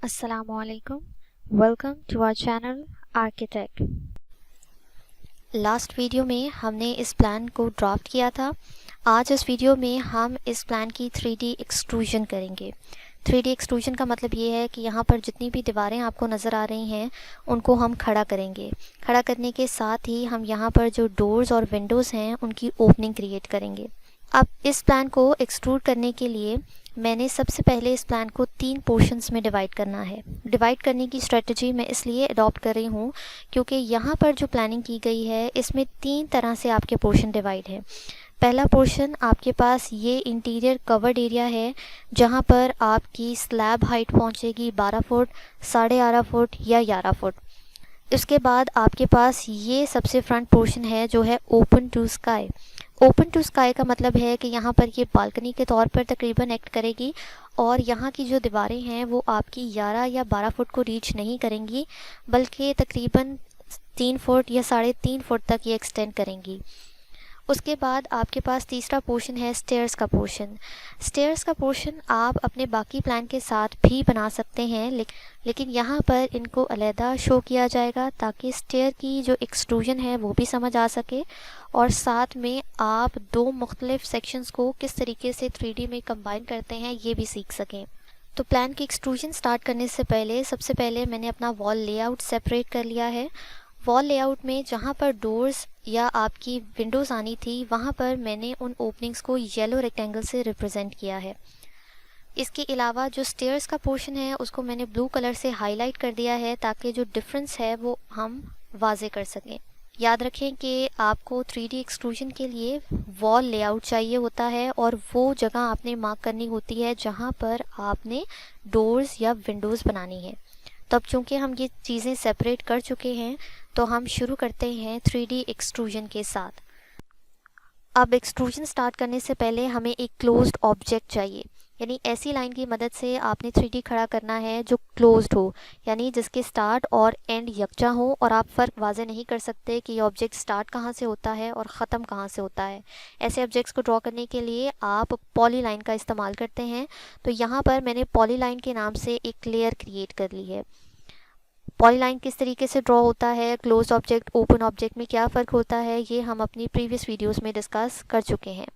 Assalamualaikum. Welcome to our channel Architect. Last video में हमने इस प्लान को ड्राफ्ट किया था। आज इस वीडियो में हम इस प्लान की 3D एक्सट्रूजन करेंगे। 3D एक्सट्रूजन का मतलब ये है कि यहाँ पर जितनी भी दीवारें आपको नज़र आ रही हैं उनको हम खड़ा करेंगे। खड़ा करने के साथ ही हम यहाँ पर जो डोर्स और विंडोज़ हैं उनकी ओपनिंग क्रिएट करेंगे। अब इस प्लान को एक्सट्रूड करने के लिए मैंने सबसे पहले इस प्लान को 3 पोर्शंस में डिवाइड करना है। डिवाइड करने की स्ट्रेटजी मैं इसलिए अडॉप्ट कर रही हूँ क्योंकि यहाँ पर जो प्लानिंग की गई है इसमें 3 तरह से आपके पोर्शन डिवाइड है। पहला पोर्शन आपके पास ये इंटीरियर कवर्ड एरिया है जहाँ पर आपकी स्लैब हाइट पहुँचेगी 12 फुट, 11.5 फुट या 11 फुट। इसके बाद आपके पास ये सबसे फ्रंट पोर्शन है जो है open to sky. Open to sky का मतलब है कि यहाँ पर ये बालकनी के तौर पर तकरीबन एक्ट करेगी और यहाँ की जो दीवारें हैं वो आपकी 11 या 12 फुट को रीच नहीं करेंगी, बल्कि तकरीबन 3 फुट या 3.5 फुट तक ये एक्सटेंड करेंगी। उसके बाद आपके पास तीसरा पोर्शन है स्टेयर्स का पोर्शन। स्टेयर्स का पोर्शन आप अपने बाकी प्लान के साथ भी बना सकते हैं, लेकिन यहाँ पर इनको अलहदा शो किया जाएगा ताकि स्टेयर की जो एक्सट्रूजन है वो भी समझ आ सके और साथ में आप 2 मुख्तलिफ सेक्शंस को किस तरीके से 3D में कंबाइन करते हैं ये भी सीख सकें। तो प्लान की एक्सट्रूजन स्टार्ट करने से पहले सबसे पहले मैंने अपना वॉल लेआउट सेपरेट कर लिया है। वॉल लेआउट में जहाँ पर डोर्स या आपकी विंडोज़ आनी थी वहाँ पर मैंने उन ओपनिंग्स को येलो रेक्टेंगल से रिप्रेजेंट किया है। इसके अलावा जो स्टेयर्स का पोर्शन है उसको मैंने ब्लू कलर से हाईलाइट कर दिया है ताकि जो डिफरेंस है वो हम वाजे कर सकें। याद रखें कि आपको 3D एक्सट्रूजन के लिए वॉल लेआउट चाहिए होता है और वो जगह आपने मार्क करनी होती है जहाँ पर आपने डोर्स या विंडोज़ बनानी है। तो अब चूँकि हम ये चीज़ें सेपरेट कर चुके हैं तो हम शुरू करते हैं 3D एक्सट्रूजन के साथ। अब एक्सट्रूजन स्टार्ट करने से पहले हमें एक क्लोज्ड ऑब्जेक्ट चाहिए, यानी ऐसी लाइन की मदद से आपने 3D खड़ा करना है जो क्लोज्ड हो, यानी जिसके स्टार्ट और एंड यकजा हो और आप फ़र्क वाज़े नहीं कर सकते कि ये ऑब्जेक्ट स्टार्ट कहाँ से होता है और ख़त्म कहाँ से होता है। ऐसे ऑब्जेक्ट्स को ड्रॉ करने के लिए आप पॉली लाइन का इस्तेमाल करते हैं। तो यहाँ पर मैंने पॉली लाइन के नाम से एक लेयर क्रिएट कर ली है। पॉलीलाइन किस तरीके से ड्रॉ होता है, क्लोज ऑब्जेक्ट ओपन ऑब्जेक्ट में क्या फ़र्क होता है, ये हम अपनी प्रीवियस वीडियोस में डिस्कस कर चुके हैं।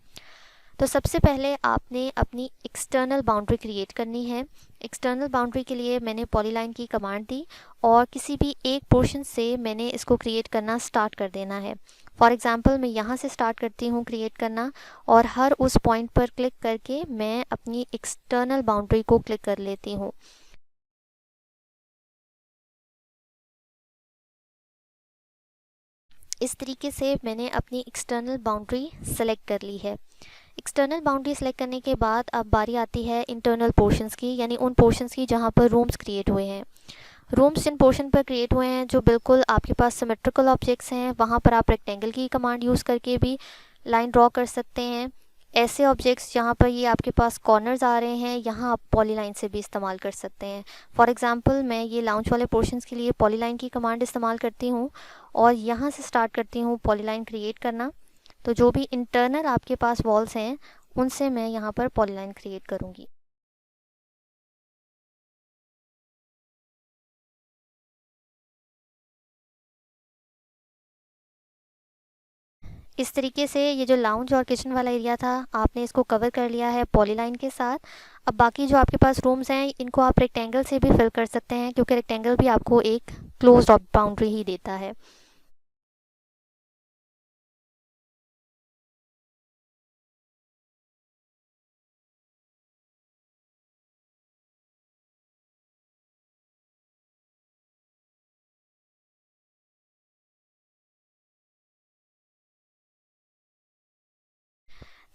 तो सबसे पहले आपने अपनी एक्सटर्नल बाउंड्री क्रिएट करनी है। एक्सटर्नल बाउंड्री के लिए मैंने पॉलीलाइन की कमांड दी और किसी भी एक पोर्शन से मैंने इसको क्रिएट करना स्टार्ट कर देना है। फॉर एग्ज़ाम्पल मैं यहाँ से स्टार्ट करती हूँ क्रिएट करना और हर उस पॉइंट पर क्लिक करके मैं अपनी एक्सटर्नल बाउंड्री को क्लिक कर लेती हूँ। इस तरीके से मैंने अपनी एक्सटर्नल बाउंड्री सेलेक्ट कर ली है। एक्सटर्नल बाउंड्री सेलेक्ट करने के बाद अब बारी आती है इंटरनल पोर्शंस की, यानी उन पोर्शंस की जहाँ पर रूम्स क्रिएट हुए हैं। रूम्स जिन पोर्शन पर क्रिएट हुए हैं जो बिल्कुल आपके पास सिमेट्रिकल ऑब्जेक्ट्स हैं वहाँ पर आप रेक्टेंगल की कमांड यूज़ करके भी लाइन ड्रॉ कर सकते हैं। ऐसे ऑब्जेक्ट्स जहाँ पर ये आपके पास कॉर्नर्स आ रहे हैं यहाँ आप पॉलीलाइन से भी इस्तेमाल कर सकते हैं। फॉर एग्ज़ाम्पल मैं ये लाउंज वाले पोर्शंस के लिए पॉलीलाइन की कमांड इस्तेमाल करती हूँ और यहाँ से स्टार्ट करती हूँ पॉलीलाइन क्रिएट करना। तो जो भी इंटरनल आपके पास वॉल्स हैं उनसे मैं यहाँ पर पॉलीलाइन क्रिएट करूँगी। इस तरीके से ये जो लाउंज और किचन वाला एरिया था आपने इसको कवर कर लिया है पॉलीलाइन के साथ। अब बाकी जो आपके पास रूम्स हैं इनको आप रेक्टेंगल से भी फिल कर सकते हैं क्योंकि रेक्टेंगल भी आपको एक क्लोज्ड बाउंड्री ही देता है।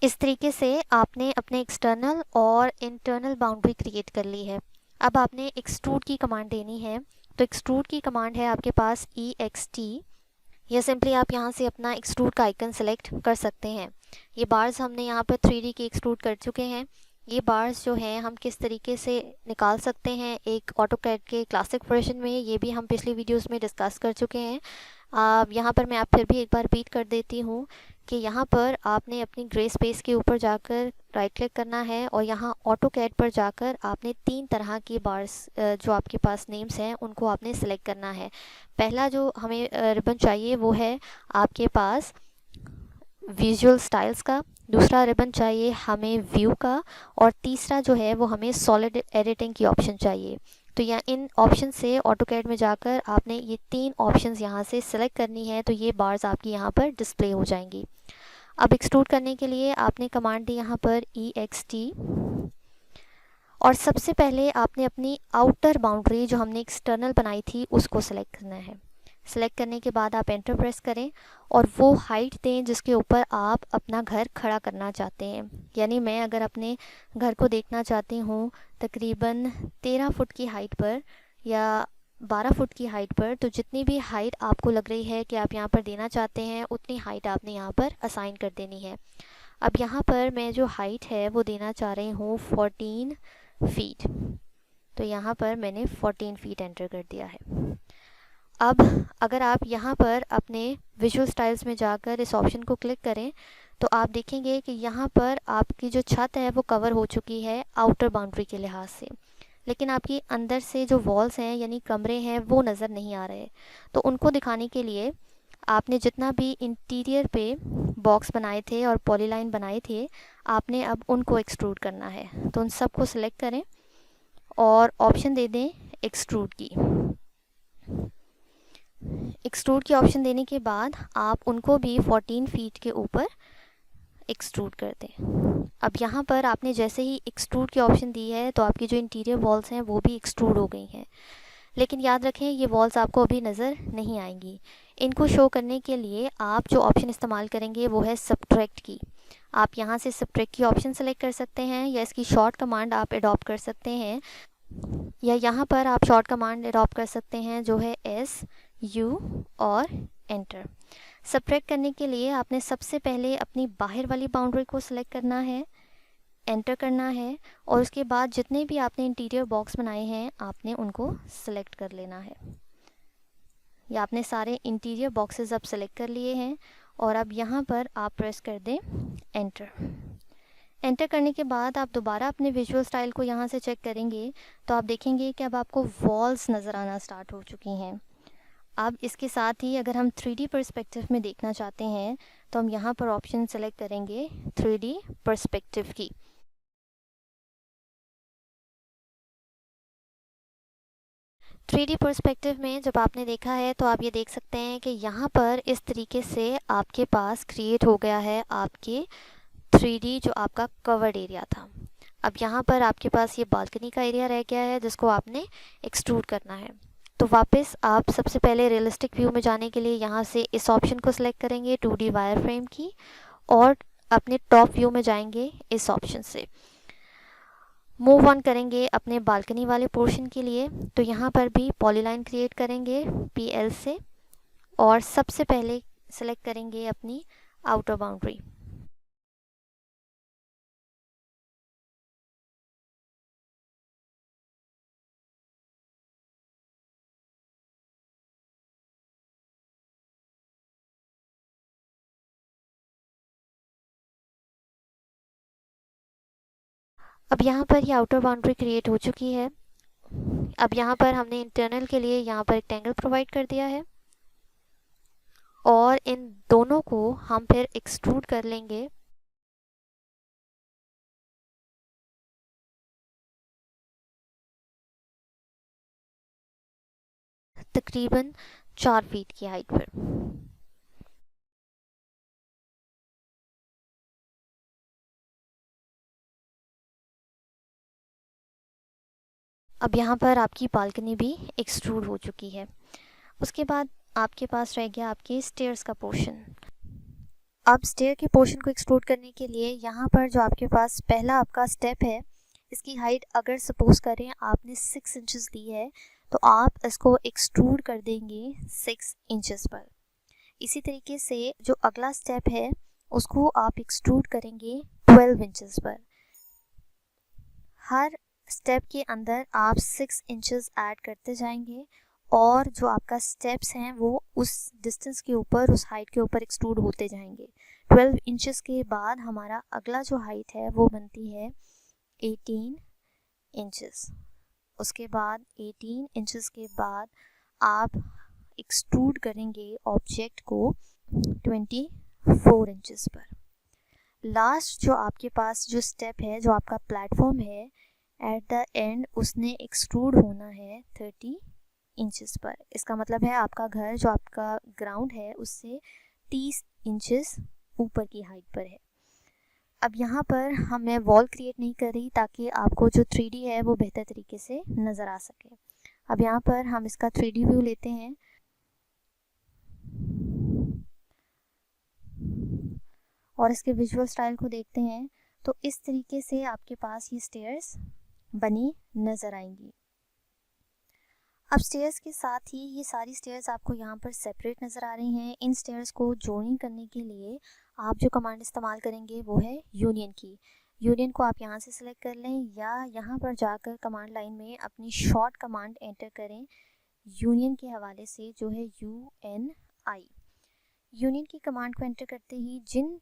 इस तरीके से आपने अपने एक्सटर्नल और इंटरनल बाउंड्री क्रिएट कर ली है। अब आपने एक्सट्रूड की कमांड देनी है। तो एक्सट्रूड की कमांड है आपके पास EXT, या सिंपली आप यहाँ से अपना एक्सट्रूड का आइकन सेलेक्ट कर सकते हैं। ये बार्स हमने यहाँ पर 3D के एक्सट्रूड कर चुके हैं। ये बार्स जो हैं हम किस तरीके से निकाल सकते हैं एक ऑटोकैड के क्लासिक वर्जन में, ये भी हम पिछली वीडियोस में डिस्कस कर चुके हैं। यहाँ पर मैं आप फिर भी एक बार रिपीट कर देती हूँ कि यहाँ पर आपने अपनी ग्रे स्पेस के ऊपर जाकर राइट क्लिक करना है और यहाँ ऑटो कैड पर जाकर आपने 3 तरह की बार्स जो आपके पास नेम्स हैं उनको आपने सेलेक्ट करना है। पहला जो हमें रिबन चाहिए वो है आपके पास विजुअल स्टाइल्स का, दूसरा रिबन चाहिए हमें व्यू का, और तीसरा जो है वो हमें सॉलिड एडिटिंग की ऑप्शन चाहिए। तो यहाँ इन ऑप्शन से ऑटोकैड में जाकर आपने ये 3 ऑप्शंस यहाँ से सिलेक्ट करनी है, तो ये बार्स आपकी यहाँ पर डिस्प्ले हो जाएंगी। अब एक्सट्रूड करने के लिए आपने कमांड दी यहाँ पर EXT, और सबसे पहले आपने अपनी आउटर बाउंड्री जो हमने एक्सटर्नल बनाई थी उसको सिलेक्ट करना है। सेलेक्ट करने के बाद आप एंटर प्रेस करें और वो हाइट दें जिसके ऊपर आप अपना घर खड़ा करना चाहते हैं। यानी मैं अगर अपने घर को देखना चाहती हूँ तकरीबन 13 फुट की हाइट पर या 12 फुट की हाइट पर, तो जितनी भी हाइट आपको लग रही है कि आप यहाँ पर देना चाहते हैं उतनी हाइट आपने यहाँ पर असाइन कर देनी है। अब यहाँ पर मैं जो हाइट है वो देना चाह रही हूँ 14 फीट, तो यहाँ पर मैंने 14 फीट एंटर कर दिया है। अब अगर आप यहाँ पर अपने विजुअल स्टाइल्स में जाकर इस ऑप्शन को क्लिक करें तो आप देखेंगे कि यहाँ पर आपकी जो छत है वो कवर हो चुकी है आउटर बाउंड्री के लिहाज से, लेकिन आपकी अंदर से जो वॉल्स हैं यानी कमरे हैं वो नज़र नहीं आ रहे। तो उनको दिखाने के लिए आपने जितना भी इंटीरियर पे बॉक्स बनाए थे और पॉलीलाइन बनाए थे आपने अब उनको एक्सट्रूड करना है। तो उन सब को सिलेक्ट करें और ऑप्शन दे दें एक्सट्रूड की। एक्सट्रूड की ऑप्शन देने के बाद आप उनको भी 14 फीट के ऊपर एक्सट्रूड कर दें। अब यहाँ पर आपने जैसे ही एक्सट्रूड की ऑप्शन दी है तो आपकी जो इंटीरियर वॉल्स हैं वो भी एक्सट्रूड हो गई हैं, लेकिन याद रखें ये वॉल्स आपको अभी नज़र नहीं आएंगी। इनको शो करने के लिए आप जो ऑप्शन इस्तेमाल करेंगे वो है सब्ट्रैक्ट की। आप यहाँ से सब्ट्रैक्ट की ऑप्शन सेलेक्ट कर सकते हैं या इसकी शॉर्ट कमांड आप एडॉप्ट कर सकते हैं, या यहाँ पर आप शॉर्ट कमांड एडॉप्ट कर सकते हैं जो है SU और एंटर। सब्ट्रैक्ट करने के लिए आपने सबसे पहले अपनी बाहर वाली बाउंड्री को सिलेक्ट करना है, एंटर करना है, और उसके बाद जितने भी आपने इंटीरियर बॉक्स बनाए हैं आपने उनको सिलेक्ट कर लेना है। या आपने सारे इंटीरियर बॉक्सेस अब सिलेक्ट कर लिए हैं और अब यहाँ पर आप प्रेस कर दें एंटर। एंटर करने के बाद आप दोबारा अपने विजुअल स्टाइल को यहाँ से चेक करेंगे तो आप देखेंगे कि अब आपको वॉल्स नज़र आना स्टार्ट हो चुकी हैं। अब इसके साथ ही अगर हम 3D पर्सपेक्टिव में देखना चाहते हैं तो हम यहाँ पर ऑप्शन सेलेक्ट करेंगे 3D पर्सपेक्टिव की। थ्री डी पर्सपेक्टिव में जब आपने देखा है तो आप ये देख सकते हैं कि यहाँ पर इस तरीके से आपके पास क्रिएट हो गया है आपके 3D जो आपका कवर्ड एरिया था। अब यहाँ पर आपके पास ये बालकनी का एरिया रह गया है जिसको आपने एक्सट्रूड करना है। तो वापस आप सबसे पहले रियलिस्टिक व्यू में जाने के लिए यहाँ से इस ऑप्शन को सिलेक्ट करेंगे 2D वायर फ्रेम की, और अपने टॉप व्यू में जाएंगे इस ऑप्शन से। मूव ऑन करेंगे अपने बालकनी वाले पोर्शन के लिए, तो यहाँ पर भी पॉलीलाइन क्रिएट करेंगे PL से और सबसे पहले सेलेक्ट करेंगे अपनी आउटर बाउंड्री। अब यहाँ पर ये आउटर बाउंड्री क्रिएट हो चुकी है। अब यहाँ पर हमने इंटरनल के लिए यहाँ पर रेक्टेंगल प्रोवाइड कर दिया है और इन दोनों को हम फिर एक्सट्रूड कर लेंगे तकरीबन 4 फीट की हाइट पर। अब यहाँ पर आपकी बालकनी भी एक्सट्रूड हो चुकी है। उसके बाद आपके पास रह गया आपके स्टेयर्स का पोर्शन। अब स्टेयर के पोर्शन को एक्सट्रूड करने के लिए यहाँ पर जो आपके पास पहला आपका स्टेप है इसकी हाइट अगर सपोज करें आपने 6 इंचेस दी है तो आप इसको एक्सट्रूड कर देंगे 6 इंचेस पर। इसी तरीके से जो अगला स्टेप है उसको आप एक्सट्रूड करेंगे 12 इंचेस पर। हर स्टेप के अंदर आप 6 इंचेस ऐड करते जाएंगे और जो आपका स्टेप्स हैं वो उस डिस्टेंस के ऊपर, उस हाइट के ऊपर एक्सट्रूड होते जाएंगे। 12 इंचेस के बाद हमारा अगला जो हाइट है वो बनती है 18 इंचेस। उसके बाद 18 इंचेस के बाद आप एक्सट्रूड करेंगे ऑब्जेक्ट को 24 इंचेस पर। लास्ट जो आपके पास जो स्टेप है, जो आपका प्लेटफॉर्म है, एट द एंड उसने एक्सट्रूड होना है 30 इंचेस पर। इसका मतलब है आपका घर जो आपका ग्राउंड है उससे 30 इंचेस ऊपर की हाइट पर है। अब यहाँ पर मैं वॉल क्रिएट नहीं कर रही ताकि आपको जो 3D है वो बेहतर तरीके से नज़र आ सके। अब यहाँ पर हम इसका 3D व्यू लेते हैं और इसके विजुअल स्टाइल को देखते हैं। तो इस तरीके से आपके पास ये स्टेयर्स बनी नज़र आएंगी। अब स्टेयर्स के साथ ही ये सारी स्टेयर्स आपको यहाँ पर सेपरेट नज़र आ रही हैं। इन स्टेयर्स को जॉइन करने के लिए आप जो कमांड इस्तेमाल करेंगे वो है यूनियन की। यूनियन को आप यहाँ से सिलेक्ट कर लें या यहाँ पर जाकर कमांड लाइन में अपनी शॉर्ट कमांड एंटर करें यूनियन के हवाले से, जो है UNI। यूनियन की कमांड को एंटर करते ही जिन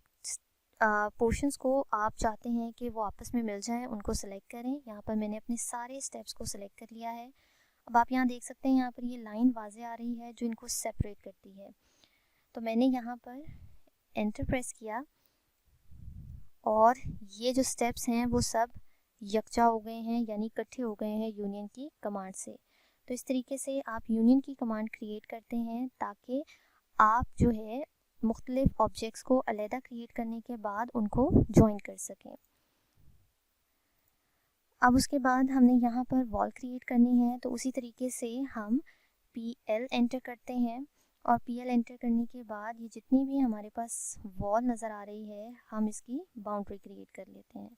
पोर्शंस को आप चाहते हैं कि वो आपस में मिल जाएं उनको सेलेक्ट करें। यहाँ पर मैंने अपने सारे स्टेप्स को सिलेक्ट कर लिया है। अब आप यहाँ देख सकते हैं यहाँ पर ये लाइन वाज़े आ रही है जो इनको सेपरेट करती है। तो मैंने यहाँ पर एंटर प्रेस किया और ये जो स्टेप्स हैं वो सब यकजा हो गए हैं, यानी इकट्ठे हो गए हैं यूनियन की कमांड से। तो इस तरीके से आप यूनियन की कमांड क्रिएट करते हैं ताकि आप जो है मुख्तलिफ ऑब्जेक्ट्स को अलहदा क्रिएट करने के बाद उनको ज्वाइन कर सकें। अब उसके बाद हमने यहाँ पर वॉल क्रिएट करनी है, तो उसी तरीके से हम PL एंटर करते हैं और PL एंटर करने के बाद ये जितनी भी हमारे पास वॉल नज़र आ रही है हम इसकी बाउंड्री क्रिएट कर लेते हैं।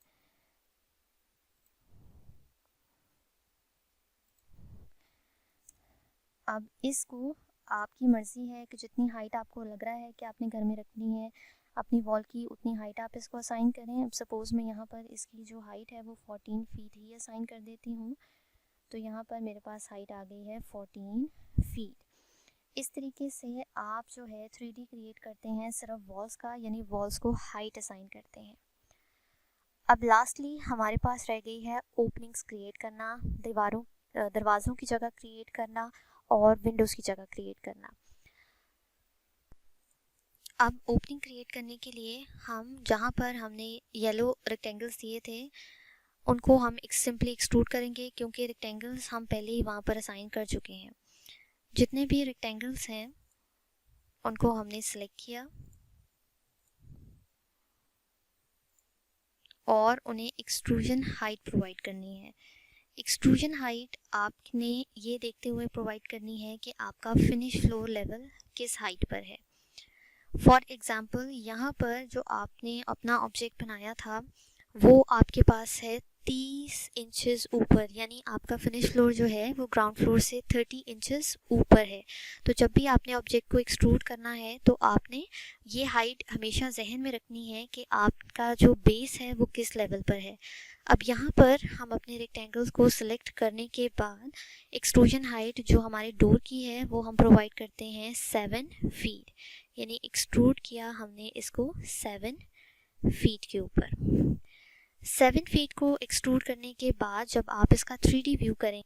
अब इसको आपकी मर्ज़ी है कि जितनी हाइट आपको लग रहा है कि आपने घर में रखनी है अपनी वॉल की, उतनी हाइट आप इसको असाइन करें। अब सपोज़ मैं यहाँ पर इसकी जो हाइट है वो 14 फीट ही असाइन कर देती हूँ। तो यहाँ पर मेरे पास हाइट आ गई है 14 फीट। इस तरीके से आप जो है 3D क्रिएट करते हैं सिर्फ वॉल्स का, यानी वॉल्स को हाइट असाइन करते हैं। अब लास्टली हमारे पास रह गई है ओपनिंग्स क्रिएट करना, दरवाज़ों की जगह क्रिएट करना और विंडोज़ की जगह क्रिएट करना। अब ओपनिंग क्रिएट करने के लिए हम जहाँ पर हमने येलो रेक्टेंगल्स दिए थे उनको हम सिंपली एक्सट्रूड करेंगे, क्योंकि रेक्टेंगल्स हम पहले ही वहाँ पर असाइन कर चुके हैं। जितने भी रेक्टेंगल्स हैं उनको हमने सेलेक्ट किया और उन्हें एक्सट्रूजन हाइट प्रोवाइड करनी है। एक्सट्रूजन हाइट आपने ये देखते हुए प्रोवाइड करनी है कि आपका फिनिश फ्लोर लेवल किस हाइट पर है। फॉर एग्ज़ाम्पल यहाँ पर जो आपने अपना ऑब्जेक्ट बनाया था वो आपके पास है 30 इंचेस ऊपर, यानी आपका फिनिश फ्लोर जो है वो ग्राउंड फ्लोर से 30 इंचेस ऊपर है। तो जब भी आपने ऑब्जेक्ट को एक्सट्रूड करना है तो आपने ये हाइट हमेशा जहन में रखनी है कि आपका जो बेस है वो किस लेवल पर है। अब यहाँ पर हम अपने रेक्टेंगल्स को सिलेक्ट करने के बाद एक्सट्रूजन हाइट जो हमारे डोर की है वो हम प्रोवाइड करते हैं 7 फीट, यानी एक्सट्रूड किया हमने इसको 7 फीट के ऊपर। 7 फीट को एक्सट्रूड करने के बाद जब आप इसका 3D व्यू करें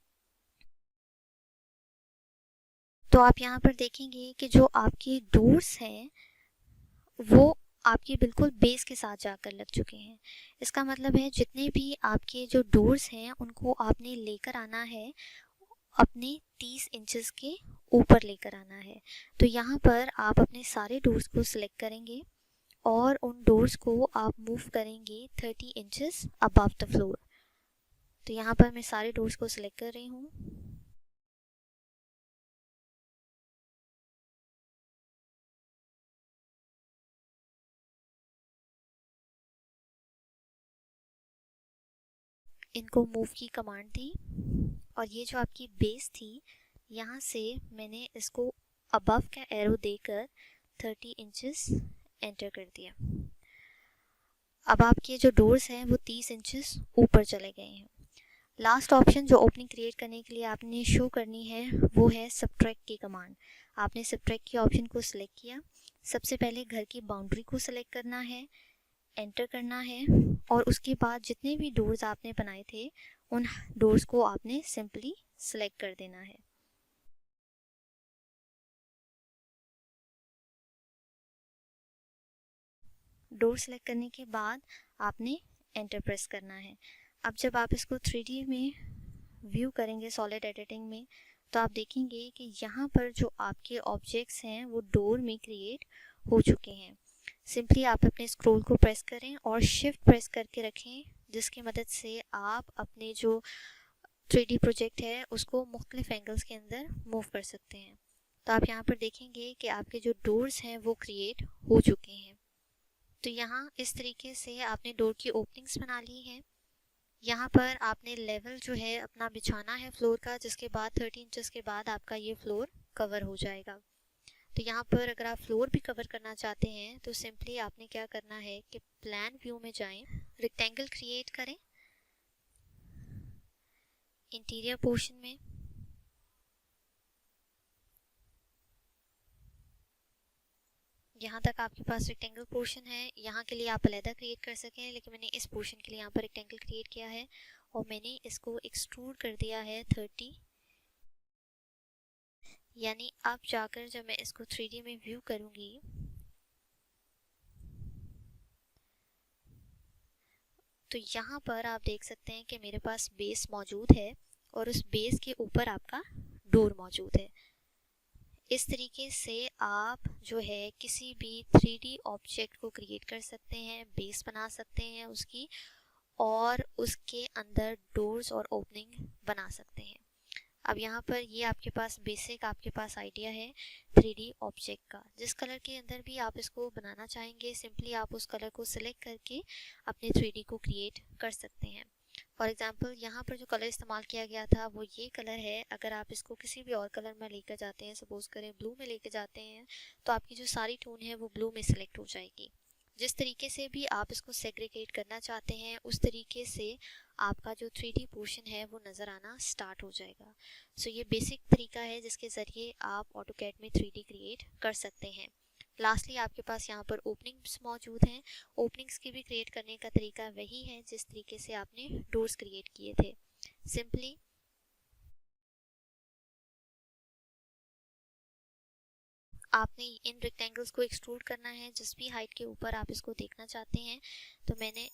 तो आप यहाँ पर देखेंगे कि जो आपके डोर्स हैं वो आपके बिल्कुल बेस के साथ जाकर लग चुके हैं। इसका मतलब है जितने भी आपके जो डोर्स हैं उनको आपने लेकर आना है, अपने 30 इंचेस के ऊपर लेकर आना है। तो यहाँ पर आप अपने सारे डोर्स को सिलेक्ट करेंगे और उन डोर्स को आप मूव करेंगे 30 इंचेस अबव द फ्लोर। तो यहाँ पर मैं सारे डोर्स को सिलेक्ट कर रही हूँ। इनको मूव की कमांड दी और ये जो आपकी बेस थी यहाँ से मैंने इसको अबव का एरो देकर 30 इंचेस एंटर कर दिया। अब आपके जो डोर्स हैं वो 30 इंचेस ऊपर चले गए हैं। लास्ट ऑप्शन जो ओपनिंग क्रिएट करने के लिए आपने शो करनी है वो है सबट्रैक्ट की कमांड। आपने सबट्रैक्ट के ऑप्शन को सिलेक्ट किया। सबसे पहले घर की बाउंड्री को सिलेक्ट करना है, एंटर करना है और उसके बाद जितने भी डोर्स आपने बनाए थे उन डोर्स को आपने सिंपली सिलेक्ट कर देना है। डोर सेलेक्ट करने के बाद आपने एंटर प्रेस करना है। अब जब आप इसको 3D में व्यू करेंगे सॉलिड एडिटिंग में, तो आप देखेंगे कि यहाँ पर जो आपके ऑब्जेक्ट्स हैं वो डोर में क्रिएट हो चुके हैं। सिंपली आप अपने स्क्रॉल को प्रेस करें और शिफ्ट प्रेस करके रखें, जिसकी मदद से आप अपने जो 3D प्रोजेक्ट है उसको मुख्तलिफ एंगल्स के अंदर मूव कर सकते हैं। तो आप यहाँ पर देखेंगे कि आपके जो डोर्स हैं वो क्रिएट हो चुके हैं। तो यहाँ इस तरीके से आपने डोर की ओपनिंग्स बना ली हैं। यहाँ पर आपने लेवल जो है अपना बिछाना है फ्लोर का, जिसके बाद 30 इंचेस के बाद आपका ये फ्लोर कवर हो जाएगा। तो यहाँ पर अगर आप फ्लोर भी कवर करना चाहते हैं तो सिंपली आपने क्या करना है कि प्लान व्यू में जाएं, रेक्टेंगल क्रिएट करें, इंटीरियर पोर्शन में यहाँ तक आपके पास रेक्टेंगल पोर्शन है। यहाँ के लिए आप अलहदा क्रिएट कर सकें, लेकिन मैंने इस पोर्शन के लिए यहाँ पर रेक्टेंगल क्रिएट किया है और मैंने इसको एक्सट्रूड कर दिया है 30। यानी अब जाकर जब मैं इसको 3D में व्यू करूँगी तो यहाँ पर आप देख सकते हैं कि मेरे पास बेस मौजूद है और उस बेस के ऊपर आपका डोर मौजूद है। इस तरीके से आप जो है किसी भी 3D ऑब्जेक्ट को क्रिएट कर सकते हैं, बेस बना सकते हैं उसकी, और उसके अंदर डोर्स और ओपनिंग बना सकते हैं। अब यहाँ पर ये आपके पास बेसिक आपके पास आइडिया है 3D ऑब्जेक्ट का। जिस कलर के अंदर भी आप इसको बनाना चाहेंगे, सिंपली आप उस कलर को सिलेक्ट करके अपने 3D को क्रिएट कर सकते हैं। फॉर एग्जांपल यहाँ पर जो कलर इस्तेमाल किया गया था वो ये कलर है। अगर आप इसको किसी भी और कलर में लेकर जाते हैं, सपोज करें ब्लू में लेकर जाते हैं, तो आपकी जो सारी टोन है वो ब्लू में सिलेक्ट हो जाएगी। जिस तरीके से भी आप इसको सेग्रीगेट करना चाहते हैं उस तरीके से आपका जो 3D पोर्शन है वो नज़र आना स्टार्ट हो जाएगा। सो ये बेसिक तरीका है जिसके ज़रिए आप ऑटोकैड में 3D क्रिएट कर सकते हैं। लास्टली आपके पास यहाँ पर ओपनिंग्स मौजूद हैं। ओपनिंग्स की भी क्रिएट करने का तरीका वही है जिस तरीके से आपने डोर्स क्रिएट किए थे। सिंपली आपने इन रेक्टेंगल्स को एक्सट्रूड करना है जिस भी हाइट के ऊपर आप इसको देखना चाहते हैं। तो मैंने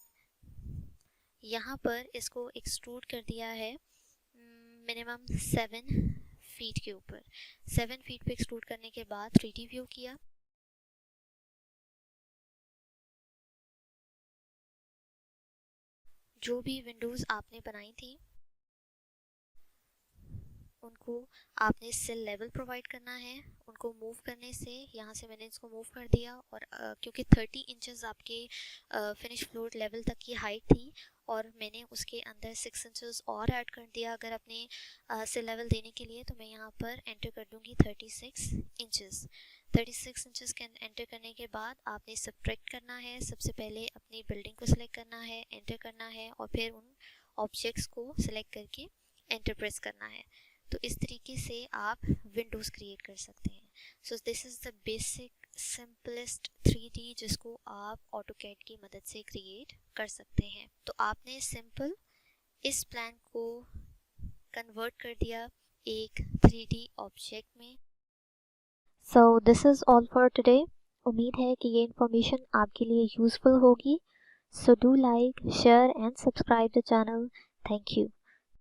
यहाँ पर इसको एक्सट्रूड कर दिया है मिनिमम 7 फीट के ऊपर। 7 फीट पे एक्सट्रूड करने के बाद 3D व्यू किया। जो भी विंडोज़ आपने बनाई थी उनको आपने सेल लेवल प्रोवाइड करना है। उनको मूव करने से यहाँ से मैंने इसको मूव कर दिया और क्योंकि 30 इंचेस आपके फिनिश फ्लोर लेवल तक की हाइट थी और मैंने उसके अंदर 6 इंचेस और ऐड कर दिया अगर अपने सेल लेवल देने के लिए, तो मैं यहाँ पर एंटर कर दूँगी 36 इंचेस। 36 इंचेस के एंटर करने के बाद आपने सब्ट्रैक्ट करना है। सबसे पहले अपनी बिल्डिंग को सिलेक्ट करना है, एंटर करना है और फिर उन ऑब्जेक्ट्स को सिलेक्ट करके एंटर प्रेस करना है। तो इस तरीके से आप विंडोज़ क्रिएट कर सकते हैं। So this is the basic simplest 3D जिसको आप ऑटोकैड की मदद से क्रिएट कर सकते हैं। तो आपने सिंपल इस प्लान को कन्वर्ट कर दिया एक 3D ऑब्जेक्ट में। So this is all for today. उम्मीद है कि ये इन्फॉर्मेशन आपके लिए यूज़फुल होगी। So do like, share and subscribe the channel. Thank you.